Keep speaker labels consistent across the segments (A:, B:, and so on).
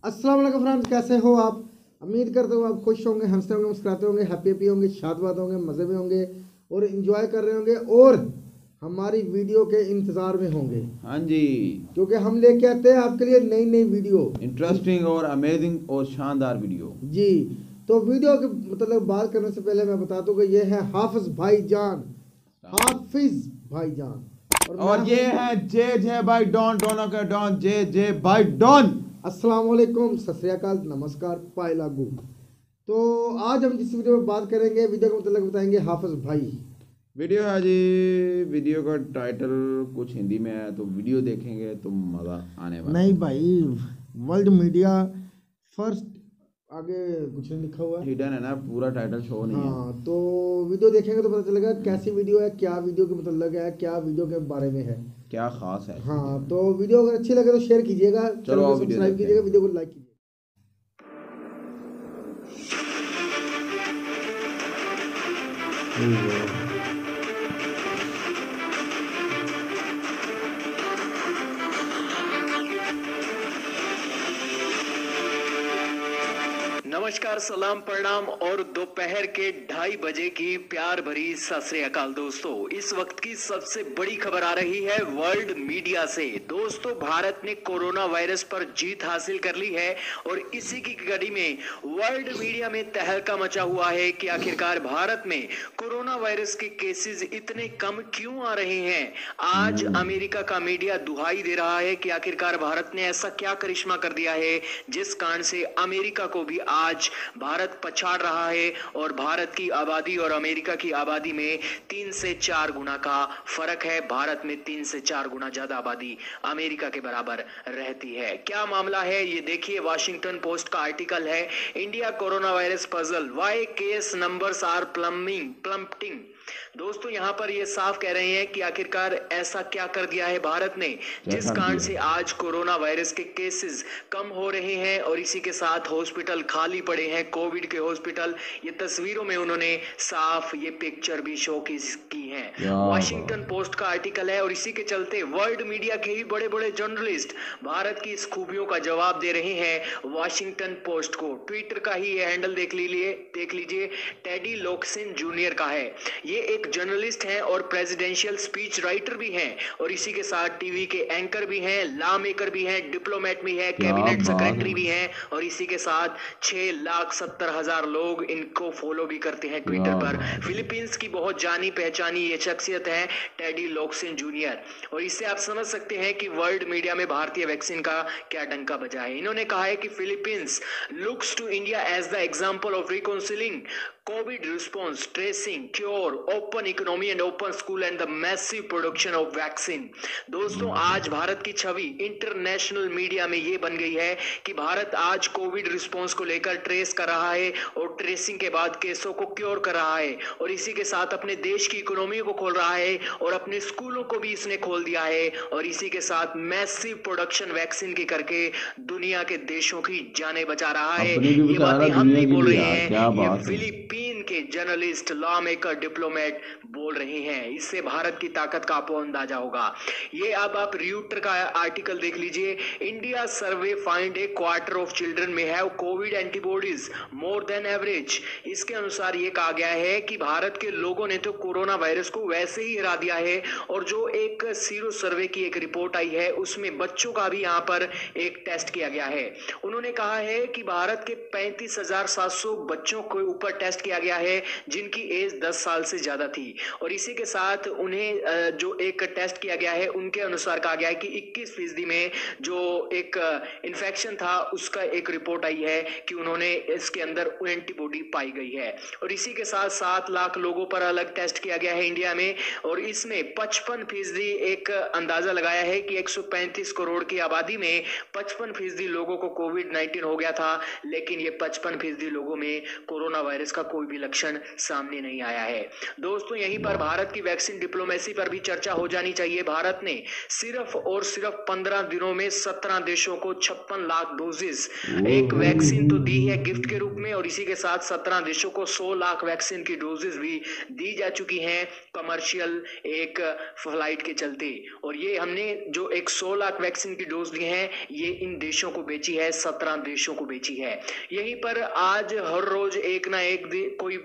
A: अस्सलाम वालेकुम फ्रेंड्स, कैसे हो आप। उम्मीद करते हो आप खुश होंगे, हंसते होंगे, मुस्कुराते होंगे, हैप्पी होंगे, शादबाद होंगे, मज़े में होंगे और इंजॉय कर रहे होंगे और हमारी वीडियो के इंतज़ार में होंगे।
B: हाँ जी,
A: क्योंकि हम लेके आते हैं आपके लिए नई नई वीडियो,
B: इंटरेस्टिंग और अमेजिंग और शानदार वीडियो।
A: जी। तो वीडियो के मतलब बात करने से पहले मैं बता दूं कि ये है हाफिज भाईजान, हाफिज भाईजान
B: और ये है जे भाई डॉन, डॉन का डॉन, जे भाई डॉन।
A: अस्सलाम वालेकुम, सत श्री अकाल, नमस्कार, पाए लागू। तो आज हम जिस वीडियो में बात करेंगे, वीडियो का मतलब बताएंगे हाफिज भाई।
B: वीडियो है जी, वीडियो का टाइटल कुछ हिंदी में है तो वीडियो देखेंगे तो मज़ा आने वाला
A: नहीं भाई, वर्ल्ड मीडिया फर्स्ट, आगे कुछ नहीं लिखा हुआ है।
B: हिडन है ना, पूरा टाइटल शो नहीं है।
A: हाँ, तो वीडियो देखेंगे तो पता चलेगा कैसी वीडियो है, क्या वीडियो के मतलब है, क्या वीडियो के बारे में है,
B: क्या खास है।
A: हाँ। तो वीडियो अगर अच्छी लगे तो शेयर कीजिएगा, चैनल को
B: वीडियो
A: सब्सक्राइब
B: देखते
A: कीजिएगा,
B: हैं।
A: वीडियो को लाइक कीजिएगा।
C: नमस्कार, सलाम, प्रणाम और दोपहर के 2:30 बजे की प्यार भरी सत श्री अकाल दोस्तों। इस वक्त की सबसे बड़ी खबर आ रही है वर्ल्ड मीडिया से। दोस्तों, भारत ने कोरोना वायरस पर जीत हासिल कर ली है और इसी की कड़ी में वर्ल्ड मीडिया में तहलका मचा हुआ है कि आखिरकार भारत में कोरोना वायरस के केसेस इतने कम क्यों आ रहे हैं। आज अमेरिका का मीडिया दुहाई दे रहा है कि आखिरकार भारत ने ऐसा क्या करिश्मा कर दिया है जिस कारण से अमेरिका को भी आज भारत पछाड़ रहा है और भारत की आबादी और अमेरिका की आबादी में 3 से 4 गुना का फर्क है। भारत में 3 से 4 गुना ज्यादा आबादी अमेरिका के बराबर रहती है। क्या मामला है ये देखिए, वाशिंगटन पोस्ट का आर्टिकल है, India coronavirus puzzle, why case numbers are plummeting. दोस्तों, यहां पर ये साफ कह रहे हैं कि आखिरकार ऐसा क्या कर दिया है भारत ने जिस कारण से आज कोरोना वायरस के केसेस कम हो रहे हैं और इसी के साथ हॉस्पिटल खाली पड़े हैं, कोविड के हॉस्पिटल। ये तस्वीरों में उन्होंने साफ ये पिक्चर भी शो की है। वाशिंगटन पोस्ट का आर्टिकल है और इसी के चलते वर्ल्ड मीडिया के ही बड़े बड़े जर्नलिस्ट भारत की इस खूबियों का जवाब दे रहे हैं वाशिंगटन पोस्ट को। ट्विटर का ही ये हैंडल देख लीजिए, टेडी लोक्सिन जूनियर का है। ये एक जर्नलिस्ट हैं और प्रेसिडेंशियल स्पीच राइटर भी हैं और इसी के साथ टीवी के एंकर भी हैं, लॉ मेकर भी हैं, डिप्लोमेट भी हैं, कैबिनेट सेक्रेटरी भी हैं और इसी के साथ 6,70,000 लोग इनको फॉलो भी करते हैं ट्विटर पर। फिलीपींस की बहुत जानी पहचानी ये शख्सियत है टेडी लोक्सिन जूनियर और इससे आप समझ सकते हैं कि वर्ल्ड मीडिया में भारतीय वैक्सीन का क्या डंका बजा है। इन्होंने कहा है कि Philippines looks to India as the example of reconciling COVID response, tracing, cure, open economy and open school and the massive production of vaccine। दोस्तों, आज भारत की छवि इंटरनेशनल मीडिया में ये बन गई है कि भारत आज कोविड रिस्पांस को लेकर ट्रेस कर रहा है और ट्रेसिंग के बाद केसों को क्योर कर रहा है और इसी के साथ अपने देश की इकोनॉमी को खोल रहा है और अपने स्कूलों को भी इसने खोल दिया है और इसी के साथ मैसिव प्रोडक्शन वैक्सीन की करके दुनिया के देशों की जानें बचा रहा है। ये बातें हम नहीं बोल रहे हैं, ये फिलीपीन के जर्नलिस्ट, लॉ मेकर, डिप्लोमेट बोल रहे हैं। इससे भारत की ताकत का आपको अंदाजा होगा। ये अब आप रियूटर का आर्टिकल देख लीजिए, India survey find a quarter of children में have COVID antibodies more than average. इसके अनुसार ये कहा गया है कि भारत के लोगों ने तो कोरोना वायरस को वैसे ही हरा दिया है और जो एक सीरो सर्वे की एक रिपोर्ट आई है उसमें बच्चों का भी यहाँ पर एक टेस्ट किया गया है। उन्होंने कहा है कि भारत के 35,700 बच्चों के ऊपर टेस्ट किया गया है जिनकी एज 10 साल से ज्यादा थी और इसी के साथ उन्हें जो एक टेस्ट किया गया है उनके अनुसार कहा गया है कि 21% में जो एक इन्फेक्शन था उसका एक रिपोर्ट आई है कि उन्होंने इसके अंदर एंटीबॉडी पाई गई है और इसी के साथ 7 लाख लोगों पर अलग टेस्ट किया गया है इंडिया में और इसमें 55% एक अंदाजा लगाया है कि 135 करोड़ की आबादी में 55% लोगों को कोविड-19 हो गया था, लेकिन ये 55% लोगों में कोरोना वायरस का कोई भी लक्षण सामने नहीं आया है। दोस्तों यहीं पर भारत की वैक्सीन डिप्लोमेसी पर भी चर्चा हो जानी चाहिए। भारत ने सिर्फ और सिर्फ 15 दिनों में 17 देशों को 56 लाख डोजेस एक वैक्सीन तो दी है गिफ्ट के रूप में, और इसी के साथ 17 देशों को 100 लाख वैक्सीन की डोजेस भी दी जा चुकी हैं कमर्शियल एक फ्लाइट के चलते। और ये हमने जो एक 100 लाख वैक्सीन की डोज दी है ये इन देशों को बेची है, 17 देशों को बेची है। यहीं पर आज हर रोज एक ना एक कोई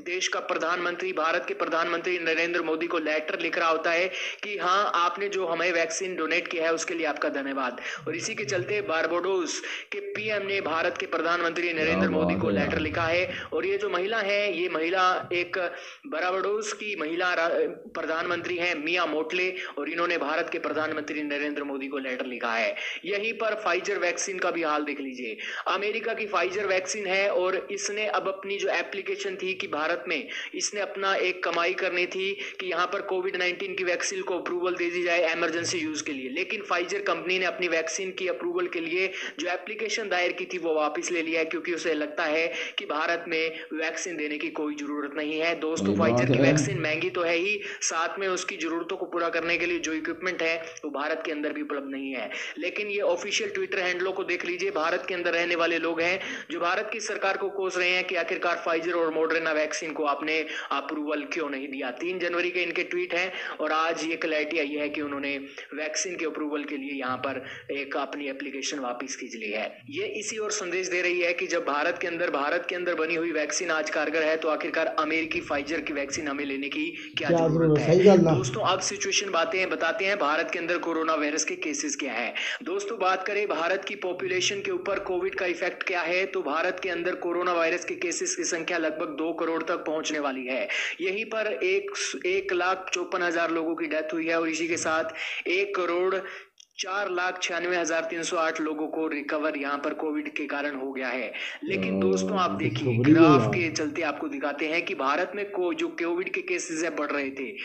C: देश का प्रधानमंत्री, भारत के प्रधानमंत्री नरेंद्र मोदी को लेटर लिख रहा होता है कि हाँ आपने जो हमें वैक्सीन डोनेट किया है उसके लिए आपका धन्यवाद। और इसी के चलते बारबाडोस के पीएम ने भारत के प्रधानमंत्री नरेंद्र मोदी को लेटर लिखा है। और ये जो महिला है ये महिला एक बारबाडोस की महिला प्रधानमंत्री है मिया मोटले, और इन्होंने भारत के प्रधानमंत्री नरेंद्र मोदी को लेटर लिखा है। यहीं पर फाइजर वैक्सीन का भी हाल देख लीजिए। अमेरिका की फाइजर वैक्सीन है और इसने अब अपनी जो एप्लीकेशन थी कि भारत में इसने अपना एक कमाई करनी थी कि यहां पर कोविड-19 की वैक्सीन को अप्रूवल दे दी जाए इमरजेंसी यूज के लिए, लेकिन फाइजर कंपनी ने अपनी वैक्सीन की अप्रूवल के लिए जो एप्लीकेशन दायर की थी वो वापस ले लिया है, क्योंकि उसे लगता है कि भारत में वैक्सीन देने की कोई जरूरत नहीं है। दोस्तों फाइजर की वैक्सीन महंगी तो है ही, साथ में उसकी जरूरतों को पूरा करने के लिए जो इक्विपमेंट है वो भारत के अंदर भी उपलब्ध नहीं है। लेकिन ये ऑफिशियल ट्विटर हैंडलों को देख लीजिए, भारत के अंदर रहने वाले लोग हैं जो भारत की सरकार को कोस रहे हैं कि आखिरकार फाइजर और मॉडर्ना वैक्सीन को आपने अप्रूवल क्यों नहीं दिया। 3 जनवरी के इनके ट्वीट हैं और आज ये क्लैरिटी आई है कि उन्होंने वैक्सीन के अप्रूवल के लिए यहाँ पर एक अपनी एप्लीकेशन वापस खींच ली है। ये इसी और संदेश दे रही है कि जब भारत के अंदर बनी हुई वैक्सीन आज कारगर है तो आखिरकार अमेरिकी फाइजर की वैक्सीन हमें लेने की क्या जरूरत है। दोस्तों अब सिचुएशन बताते हैं भारत के अंदर कोरोना वायरस के केसेस क्या है। दोस्तों बात करें भारत की पॉपुलेशन के ऊपर कोविड का इफेक्ट क्या है, तो भारत के अंदर कोरोना वायरस के केसेस की संख्या लगभग 2 करोड़ तक पहुंचने वाली है। यहीं पर 1,54,000 लोगों की डेथ हुई है और इसी के साथ 1,04,96,308 लोगों को रिकवर यहां पर कोविड के कारण हो गया है। लेकिन दोस्तों आप देखिए ग्राफ के चलते आपको दिखाते हैं कि भारत में जो कोविड के केसेस है बढ़ रहे थे।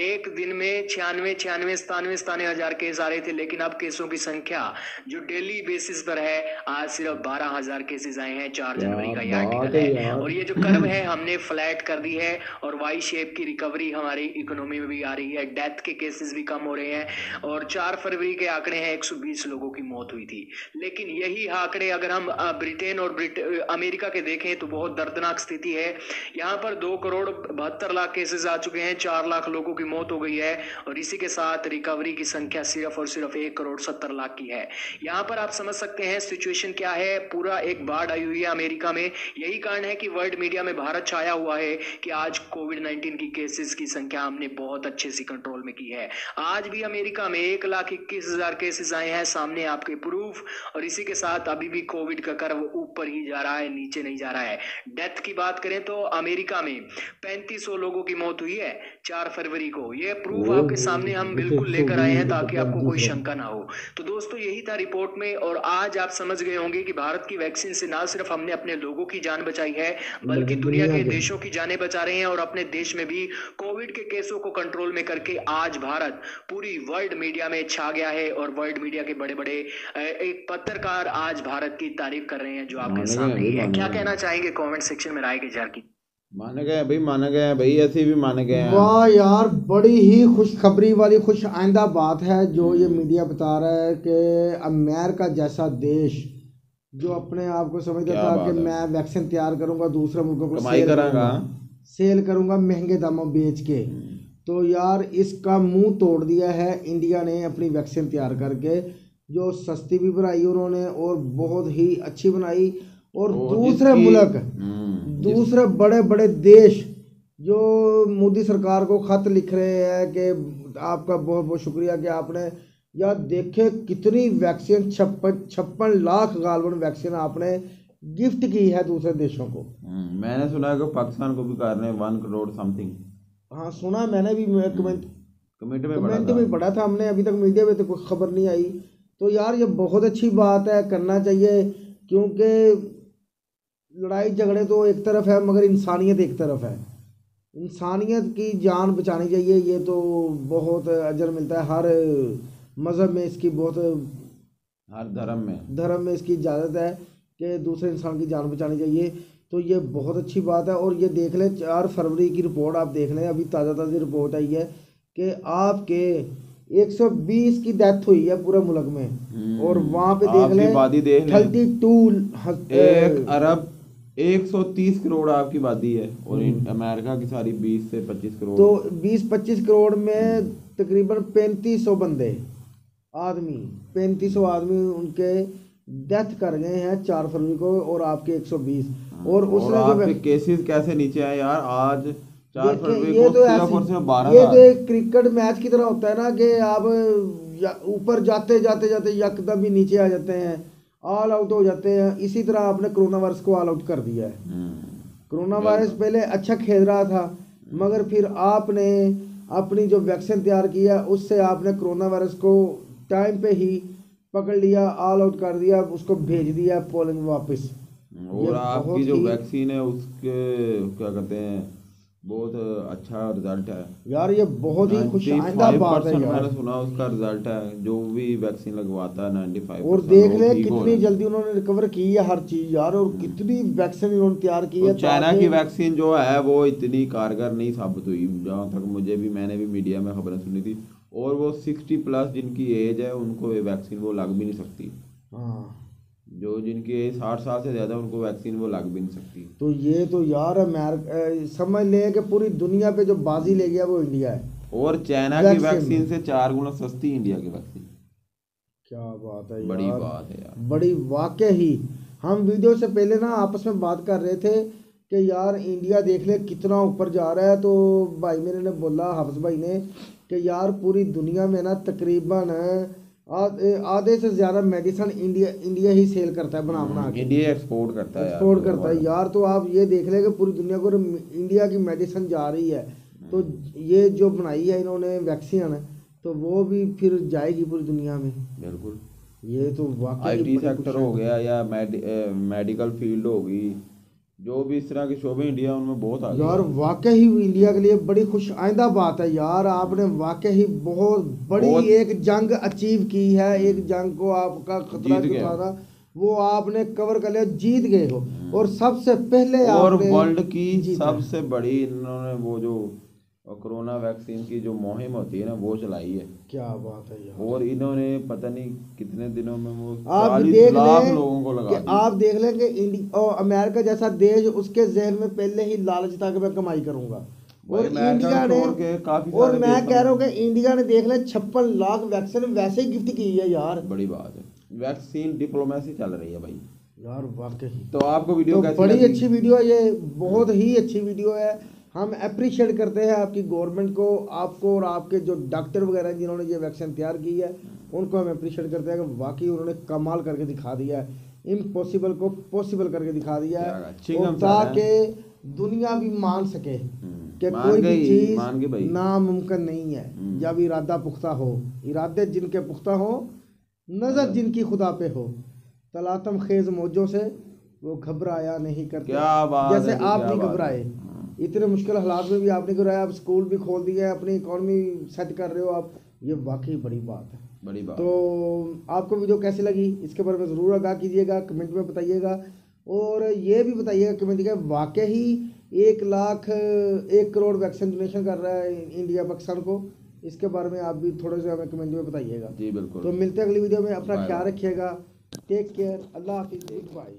C: एक दिन में 97 हजार केस आ रहे थे, लेकिन अब केसों की संख्या जो डेली बेसिस पर है आज सिर्फ 12,000 केसेस आए हैं। 4 जनवरी का यह आर्टिकल है और ये जो कर्व है हमने फ्लैट कर दी है और वाई शेप की रिकवरी हमारी इकोनॉमी में भी आ रही है। डेथ के केसेस भी कम हो रहे हैं और 4 फरवरी के आंकड़े हैं 120 लोगों की मौत हुई थी। लेकिन यही आंकड़े अगर हम ब्रिटेन और अमेरिका के देखें तो बहुत दर्दनाक स्थिति है। यहाँ पर 2,72,00,000 केसेस आ चुके हैं, 4 लाख लोगों की मौत हो गई है और इसी के साथ रिकवरी की संख्या सिर्फ और सिर्फ 1,70,00,000 की है। यहाँ पर आप समझ सकते हैं सिचुएशन क्या है। पूरा एक बाढ़ आई हुई है अमेरिका में। यही कारण है कि वर्ल्ड मीडिया में भारत छाया हुआ है कि आज कोविड-19 की केसेस की संख्या हमने बहुत अच्छे से कंट्रोल में की है। आज भी अमेरिका में 1,21,000 केसेस आए हैं सामने आपके प्रूफ, और इसी के साथ अभी भी कोविड का कर्व ऊपर ही जा रहा है, नीचे नहीं जा रहा है। डेथ की बात करें तो अमेरिका में 3500 लोगों की मौत हुई है 4 फरवरी को। यह प्रूफ आपके सामने हम बिल्कुल लेकर आए हैं ताकि आपको कोई शंका ना हो। तो दोस्तों यही था रिपोर्ट में और आज आप समझ गए होंगे कि भारत की वैक्सीन से ना सिर्फ हमने अपने लोगों की जान बचाई है बल्कि दुनिया के देशों की जानें बचा रहे हैं और अपने देश में भी कोविड के केसों को कंट्रोल में करके आज भारत पूरी वर्ल्ड मीडिया में छा गया है और वर्ल्ड मीडिया के बड़े बड़े एक पत्रकार आज भारत की तारीफ कर रहे हैं जो आपके सामने है। क्या कहना चाहेंगे कमेंट सेक्शन में राय के जार की।
B: माने गए भाई ऐसे भी माने गए हैं।
A: वाह यार बड़ी ही खुशखबरी वाली खुश आइंदा बात है जो ये मीडिया बता रहा है कि अमेरिका जैसा देश जो अपने आप को समझता था कि मैं वैक्सीन तैयार करूंगा दूसरे मुल्कों को सेल करूंगा महंगे दामों बेच के, तो यार इसका मुंह तोड़ दिया है इंडिया ने अपनी वैक्सीन तैयार करके, जो सस्ती भी बनाई उन्होंने और बहुत ही अच्छी बनाई। और दूसरे मुल्क दूसरे बड़े बड़े देश जो मोदी सरकार को खत लिख रहे हैं कि आपका बहुत बहुत शुक्रिया कि आपने यार देखे कितनी वैक्सीन 56 लाख गालवन वैक्सीन आपने गिफ्ट की है दूसरे देशों को।
B: मैंने सुना है कि पाकिस्तान को भी कर रहे हैं 1 करोड़ समथिंग।
A: हाँ सुना मैंने भी, कमेंट में पढ़ा था हमने, अभी तक मीडिया में तो कोई खबर नहीं आई। तो यार ये बहुत अच्छी बात है, करना चाहिए क्योंकि लड़ाई झगड़े तो एक तरफ है मगर इंसानियत एक तरफ है। इंसानियत की जान बचानी चाहिए, ये तो बहुत अजर मिलता है। हर मज़हब में इसकी बहुत, हर धर्म में इसकी इजाज़त है कि दूसरे इंसान की जान बचानी चाहिए। तो ये बहुत अच्छी बात है। और ये देख लें 4 फरवरी की रिपोर्ट आप देख लें, अभी ताज़ा रिपोर्ट आई है कि आपके 120 की डेथ हुई है पूरे मुल्क में। और वहाँ पे देख लें 32
B: 1 अरब 130 करोड़ आपकी आबादी है और अमेरिका की सारी 20 से 25 करोड़।
A: तो 20-25 करोड़ में तकरीबन 3500 बंदे आदमी 3500 आदमी उनके डेथ कर गए हैं 4 फरवरी को, और आपके 120। और उसने
B: आपके केसेस कैसे नीचे आए यार? आज 4 फरवरी
A: ये
B: को
A: तो
B: सिर्फ 12
A: ये तो एक क्रिकेट मैच की तरह होता है ना कि आप ऊपर जाते जाते जाते यकदम ही नीचे आ जाते हैं, ऑल आउट हो जाते हैं। इसी तरह आपने कोरोना वायरस को ऑल आउट कर दिया है। कोरोना वायरस पहले अच्छा खेल रहा था, मगर फिर आपने अपनी जो वैक्सीन तैयार किया उससे आपने कोरोना वायरस को टाइम पे ही पकड़ लिया, ऑल आउट कर दिया, उसको भेज दिया पोलिंग वापस।
B: और आपकी जो वैक्सीन है उसके क्या कहते हैं बहुत अच्छा रिजल्ट है
A: यार, ये बहुत ही खुशआइंदा बात है यार।
B: मैंने सुना उसका रिजल्ट है, जो भी वैक्सीन लगवाता है 95।
A: और देख ले कितनी जल्दी उन्होंने रिकवर की है हर चीज यार, और कितनी वैक्सीन उन्होंने तैयार की है।
B: चाइना की वैक्सीन जो है वो इतनी कारगर नहीं साबित हुई, जहाँ तक मैंने भी मीडिया में खबरें सुनी थी। और वो 60+ जिनकी एज है उनको ये वैक्सीन वो लग भी नहीं सकती।
A: हाँ,
B: जो जिनकी एज 60 साल से ज़्यादा उनको वैक्सीन वो लग भी नहीं सकती।
A: तो ये तो यार समझ ले कि पूरी दुनिया पे जो बाजी ले गया वो इंडिया है।
B: और चाइना की वैक्सीन से 4 गुना सस्ती इंडिया की वैक्सीन।
A: क्या बात है यार,
B: बड़ी बात है यार,
A: बड़ी वाकई ही। हम वीडियो से पहले ना आपस में बात कर रहे थे कि यार इंडिया देख ले कितना ऊपर जा रहा है। तो भाई मेरे ने बोला, हाफिज भाई ने, कि यार पूरी दुनिया में ना तकरीबन आधे से ज़्यादा मेडिसिन इंडिया ही सेल करता है, बना के
B: इंडिया एक्सपोर्ट करता है
A: यार। तो आप ये देख ले कि पूरी दुनिया को इंडिया की मेडिसिन जा रही है। तो ये जो बनाई है इन्होंने वैक्सीन, तो वो भी फिर जाएगी पूरी दुनिया में।
B: बिल्कुल,
A: ये तो वाकई
B: IT सेक्टर हो गया या मेडिकल फील्ड होगी, जो भी इस तरह के शोबे इंडिया उनमें बहुत आगे
A: यार। वाकई ही इंडिया के लिए बड़ी खुश आइंदा बात है यार। आपने वाकई ही बहुत बड़ी एक जंग अचीव की है। एक जंग को आपका खतरा जो था वो आपने कवर कर लिया, जीत गए हो। और सबसे पहले
B: और वर्ल्ड की सबसे बड़ी इन्होंने वो जो कोरोना वैक्सीन की जो मुहिम होती है ना वो चलाई है।
A: क्या बात है यार।
B: और इन्होंने पता नहीं कितने दिनों में वो
A: आप
B: 40 लाख लोगों को लगा
A: दिया। आप देख लें कि अमेरिका जैसा देश, उसके जहन में पहले ही लालच था कि मैं कमाई करूंगा। और इंडिया ने, और मैं कह रहा हूँ कि इंडिया ने देख ले 56 लाख वैक्सीन वैसे ही गिफ्ट की है यार।
B: बड़ी बात है, वैक्सीन डिप्लोमेसी चल रही है भाई
A: यार वाकई।
B: तो आपको वीडियो कैसी
A: बड़ी अच्छी वीडियो है ये, बहुत ही अच्छी वीडियो है। हम अप्रिशिएट करते हैं आपकी गवर्नमेंट को, आपको, और आपके जो डॉक्टर वगैरह जिन्होंने ये वैक्सीन तैयार की है उनको हम अप्रिशिएट करते हैं कि वाकई उन्होंने कमाल करके दिखा दिया है, इम्पॉसिबल को पॉसिबल करके दिखा दिया है, ताकि दुनिया भी मान सके कि कोई भी चीज़ नामुमकिन नहीं है जब इरादा पुख्ता हो। इरादे जिनके पुख्ता हो, नज़र जिनकी खुदा पे हो, तलातम खेज मौजों से वो घबराया नहीं करते। जैसे आप नहीं घबराए, इतने मुश्किल हालात में भी आपने घबराया। आप स्कूल भी खोल दिया है, अपनी इकॉनमी सेट कर रहे हो आप, ये वाकई बड़ी बात है, बड़ी बात। तो आपको वीडियो कैसी लगी इसके बारे में ज़रूर आगाह कीजिएगा, कमेंट में बताइएगा। और ये भी बताइएगा कमेंट में वाकई ही 1 करोड़ वैक्सीन डोनेशन कर रहा है इंडिया पाकिस्तान को, इसके बारे में आप भी थोड़े से हमें कमेंट में बताइएगा।
B: जी बिल्कुल।
A: तो मिलते हैं अगली वीडियो में, अपना ख्याल रखिएगा, टेक केयर, अल्लाह हाफिज़, बाय।